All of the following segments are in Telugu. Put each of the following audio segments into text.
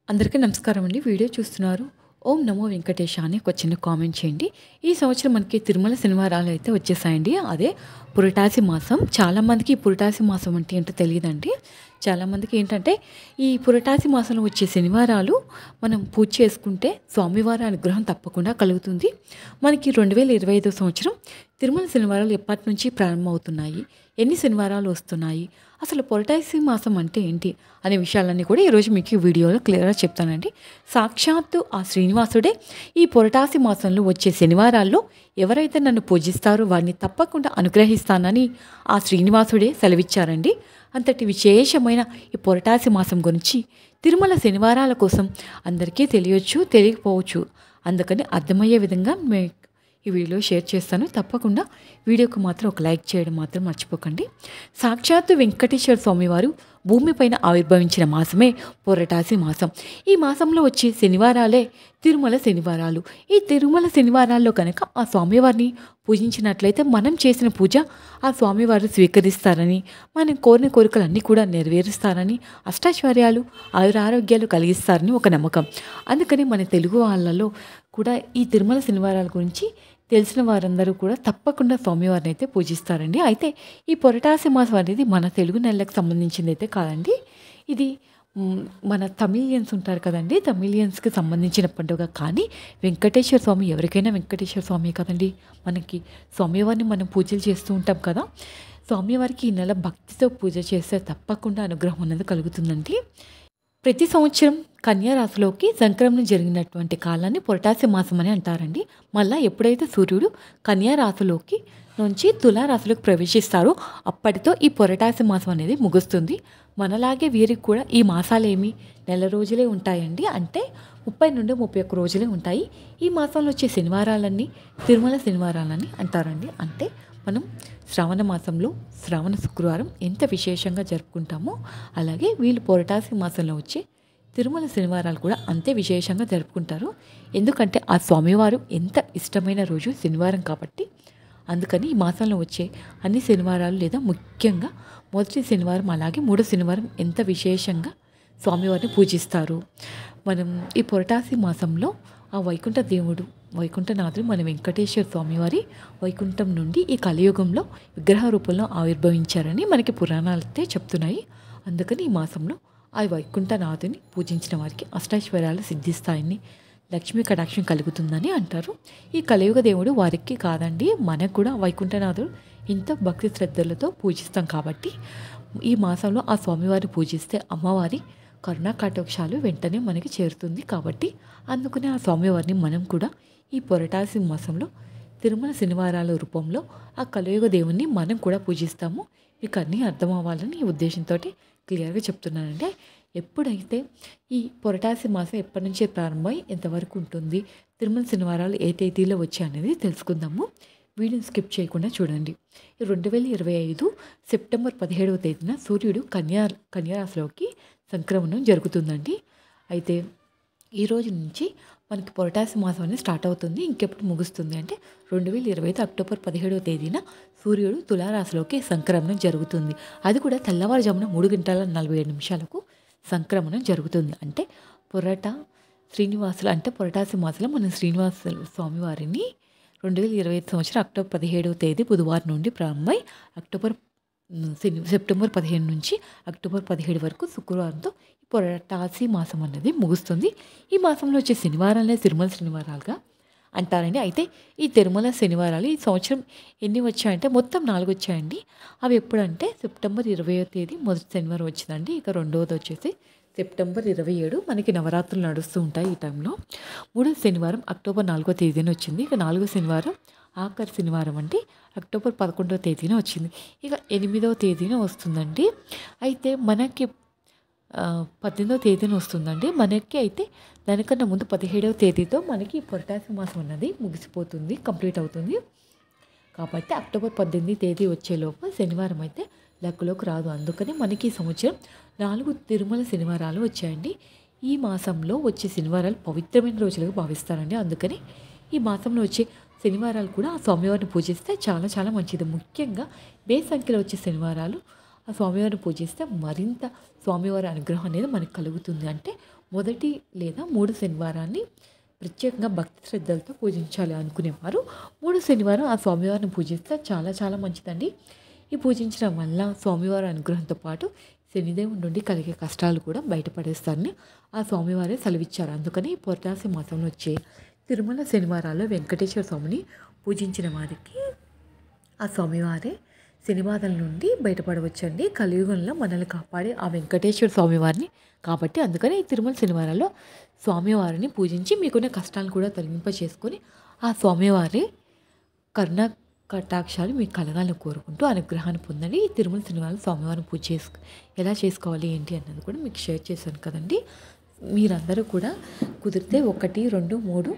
అందరికీ నమస్కారం అండి. వీడియో చూస్తున్నారు. ఓం నమో వెంకటేశ అని ఒక చిన్న కామెంట్ చేయండి. ఈ సంవత్సరం మనకి తిరుమల శనివారాలు అయితే వచ్చేసాయండి. అదే పురటాసి మాసం. చాలామందికి ఈ పురటాసి మాసం అంటే ఏంటో తెలియదండి. చాలామందికి ఏంటంటే ఈ పురటాసి మాసంలో వచ్చే శనివారాలు మనం పూజ చేసుకుంటే స్వామివారి అనుగ్రహం తప్పకుండా కలుగుతుంది. మనకి 2025 సంవత్సరం తిరుమల శనివారాలు ఎప్పటి నుంచి ప్రారంభమవుతున్నాయి, ఎన్ని శనివారాలు వస్తున్నాయి, అసలు పురటాసి మాసం అంటే ఏంటి అనే విషయాలన్నీ కూడా ఈరోజు మీకు ఈ వీడియోలో క్లియర్గా చెప్తానండి. సాక్షాత్తు ఆ శ్రీనివాసుడే ఈ పురటాసి మాసంలో వచ్చే శనివారాల్లో ఎవరైతే నన్ను పూజిస్తారో వారిని తప్పకుండా అనుగ్రహిస్తానని ఆ శ్రీనివాసుడే సెలవిచ్చారండి. అంతటి విశేషమైన ఈ పురటాసి మాసం గురించి తిరుమల శనివారాల కోసం అందరికీ తెలియచ్చు, తెలియకపోవచ్చు. అందుకని అర్థమయ్యే విధంగా ఈ వీడియో షేర్ చేస్తాను. తప్పకుండా వీడియోకి మాత్రం ఒక లైక్ చేయడం మాత్రం మర్చిపోకండి. సాక్షాత్తు వెంకటేశ్వర స్వామివారు భూమిపైన ఆవిర్భవించిన మాసమే పురటాసి మాసం. ఈ మాసంలో వచ్చే శనివారాలే తిరుమల శనివారాలు. ఈ తిరుమల శనివారాల్లో కనుక ఆ స్వామివారిని పూజించినట్లయితే మనం చేసిన పూజ ఆ స్వామివారు స్వీకరిస్తారని, మనం కోరిన కోరికలన్నీ కూడా నెరవేరుస్తారని, అష్టైశ్వర్యాలు ఆయురారోగ్యాలు కలిగిస్తారని ఒక నమ్మకం. అందుకని మన తెలుగు వాళ్ళలో కూడా ఈ తిరుమల శనివారాల గురించి తెలిసిన వారందరూ కూడా తప్పకుండా స్వామివారిని అయితే పూజిస్తారండి. అయితే ఈ పురటాసి మాసం అనేది మన తెలుగు నెలలకు సంబంధించింది అయితే కాదండి. ఇది మన తమిళియన్స్ ఉంటారు కదండి, తమిళియన్స్కి సంబంధించిన పండుగ. కానీ వెంకటేశ్వర స్వామి ఎవరికైనా వెంకటేశ్వర స్వామి కదండి. మనకి స్వామివారిని మనం పూజలు చేస్తూ ఉంటాం కదా. స్వామివారికి ఈ నెల భక్తితో పూజ చేస్తే తప్పకుండా అనుగ్రహం అనేది కలుగుతుందండి. ప్రతి సంవత్సరం కన్యా రాశిలోకి సంక్రమణం జరిగినటువంటి కాలాన్ని పురటాసి మాసం అని అంటారండి. మళ్ళీ ఎప్పుడైతే సూర్యుడు కన్యా రాశిలోకి నుంచి తులారాశిలోకి ప్రవేశిస్తారో అప్పటితో ఈ పురటాసి మాసం అనేది ముగుస్తుంది. మనలాగే వీరికి కూడా ఈ మాసాలేమి నెల రోజులే ఉంటాయండి. అంటే 30 నుండి 31 రోజులే ఉంటాయి. ఈ మాసంలో వచ్చే శనివారాలన్నీ తిరుమల శనివారాలని అంటారండి. అంటే మనం శ్రావణ మాసంలో శ్రావణ శుక్రవారం ఎంత విశేషంగా జరుపుకుంటామో అలాగే వీళ్ళు పురటాసి మాసంలో వచ్చే తిరుమల శనివారాలు కూడా అంతే విశేషంగా జరుపుకుంటారు. ఎందుకంటే ఆ స్వామివారు ఎంత ఇష్టమైన రోజు శనివారం కాబట్టి. అందుకని ఈ మాసంలో వచ్చే అన్ని శనివారాలు లేదా ముఖ్యంగా మొదటి శనివారం అలాగే మూడో శనివారం ఎంత విశేషంగా స్వామివారిని పూజిస్తారు. మనం ఈ పురటాసి మాసంలో ఆ వైకుంఠ దేవుడు వైకుంఠనాథుడు మన వెంకటేశ్వర స్వామివారి వైకుంఠం నుండి ఈ కలియుగంలో విగ్రహ రూపంలో ఆవిర్భవించారని మనకి పురాణాలు అయితే చెప్తున్నాయి. అందుకని ఈ మాసంలో ఆ వైకుంఠనాథుని పూజించిన వారికి అష్టైశ్వర్యాలు సిద్ధిస్తాయని, లక్ష్మీ కటాక్షం కలుగుతుందని అంటారు. ఈ కలియుగ దేవుడు వారికి కాదండి, మనకు కూడా వైకుంఠనాథుడు ఇంత భక్తి శ్రద్ధలతో పూజిస్తాం కాబట్టి ఈ మాసంలో ఆ స్వామివారిని పూజిస్తే అమ్మవారి కరుణా కటాక్షాలు వెంటనే మనకి చేరుతుంది. కాబట్టి అందుకనే ఆ స్వామివారిని మనం కూడా ఈ పురటాసి మాసంలో తిరుమల శనివారాల రూపంలో ఆ కలియుగ దేవుణ్ణి మనం కూడా పూజిస్తాము. మీకు అన్నీ అర్థం అవ్వాలని ఈ ఉద్దేశంతో క్లియర్గా చెప్తున్నానండి. ఎప్పుడైతే ఈ పురటాసి మాసం ఎప్పటి నుంచి ప్రారంభమై ఎంతవరకు ఉంటుంది, తిరుమల శనివారాలు ఏ తేదీలో వచ్చాయి అనేది తెలుసుకుందాము. వీడియోని స్కిప్ చేయకుండా చూడండి. 2025 సెప్టెంబర్ 17వ తేదీన సూర్యుడు కన్యారాశిలోకి సంక్రమణం జరుగుతుందండి. అయితే ఈ రోజు నుంచి మనకి పురటాసి మాసం అనేది స్టార్ట్ అవుతుంది. ఇంకెప్పుడు ముగుస్తుంది అంటే 2025 అక్టోబర్ 17వ తేదీన సూర్యుడు తులారాశిలోకి సంక్రమణం జరుగుతుంది. అది కూడా తెల్లవారుజామున 3:47 సంక్రమణం జరుగుతుంది. అంటే పురటాసి మాసంలో మన శ్రీనివాస స్వామివారిని 2025 సంవత్సరం అక్టోబర్ 17వ తేదీ బుధవారం నుండి ప్రారంభమై సెప్టెంబర్ 15 నుంచి అక్టోబర్ 17 వరకు శుక్రవారంతో పురటాసి మాసం అనేది ముగుస్తుంది. ఈ మాసంలో వచ్చే శనివారాలే తిరుమల శనివారాలుగా అంటారండి. అయితే ఈ తిరుమల శనివారాలు ఈ సంవత్సరం ఎన్ని వచ్చాయంటే మొత్తం 4 వచ్చాయండి. అవి ఎప్పుడంటే సెప్టెంబర్ 20వ తేదీ మొదటి శనివారం వచ్చిందండి. ఇక రెండవది వచ్చేసి సెప్టెంబర్ 27 మనకి నవరాత్రులు నడుస్తూ ఉంటాయి ఈ టైంలో. మూడో శనివారం అక్టోబర్ 4వ తేదీన వచ్చింది. ఇక 4వ శనివారం ఆఖరి శనివారం అంటే అక్టోబర్ 11వ తేదీన వచ్చింది. ఇక 8వ తేదీన వస్తుందండి. అయితే మనకి 18వ తేదీన వస్తుందండి. మనకి అయితే దానికన్నా ముందు 17వ తేదీతో మనకి పురటాసి మాసం అన్నది ముగిసిపోతుంది, కంప్లీట్ అవుతుంది. కాబట్టి అక్టోబర్ 18వ తేదీ వచ్చేలోపు శనివారం అయితే లెక్కలోకి రాదు. అందుకని మనకి ఈ సంవత్సరం 4 తిరుమల శనివారాలు వచ్చాయండి. ఈ మాసంలో వచ్చే శనివారాలు పవిత్రమైన రోజులుగా భావిస్తారండి. అందుకని ఈ మాసంలో వచ్చే శనివారాలు కూడా ఆ స్వామివారిని పూజిస్తే చాలా చాలా మంచిది. ముఖ్యంగా బేస్ సంఖ్యలో వచ్చే శనివారాలు ఆ స్వామివారిని పూజిస్తే మరింత స్వామివారి అనుగ్రహం అనేది మనకు కలుగుతుంది. అంటే మొదటి లేదా 3 శనివారాన్ని ప్రత్యేకంగా భక్తి శ్రద్ధలతో పూజించాలి అనుకునేవారు 3 శనివారం ఆ స్వామివారిని పూజిస్తే చాలా చాలా మంచిదండి. ఈ పూజించడం వల్ల స్వామివారి అనుగ్రహంతో పాటు శనిదేవుడి నుండి కలిగే కష్టాలు కూడా బయటపడేస్తారని ఆ స్వామివారే సెలవిచ్చారు. అందుకని పురటాసి మాసంలో వచ్చే తిరుమల శనివారాల్లో వెంకటేశ్వర స్వామిని పూజించిన వారికి ఆ స్వామివారే శని బాధల నుండి బయటపడవచ్చండి. కలియుగంలో మనల్ని కాపాడే ఆ వెంకటేశ్వర స్వామివారిని కాబట్టి అందుకని ఈ తిరుమల శనివారాల్లో స్వామివారిని పూజించి మీకున్న కష్టాలను కూడా తొలగింప చేసుకొని ఆ స్వామివారి కరుణ కటాక్షాలు మీకు కలగాలని కోరుకుంటూ అనుగ్రహాన్ని పొందండి. ఈ తిరుమల శనివారం స్వామివారిని పూజ ఎలా చేసుకోవాలి ఏంటి అన్నది కూడా మీకు షేర్ చేశాను కదండి. మీరందరూ కూడా కుదిరితే 1, 2, 3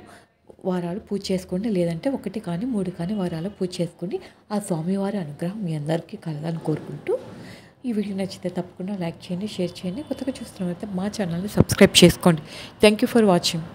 వారాలు పూజ చేసుకోండి. లేదంటే 1 కానీ 3 కానీ వారాలు పూజ చేసుకోండి. ఆ స్వామివారి అనుగ్రహం మీ అందరికీ కలగాలని కోరుకుంటూ ఈ వీడియో నచ్చితే తప్పకుండా లైక్ చేయండి, షేర్ చేయండి. కొత్తగా చూస్తున్నట్లయితే మా ఛానల్ని సబ్స్క్రైబ్ చేసుకోండి. Thank you for watching.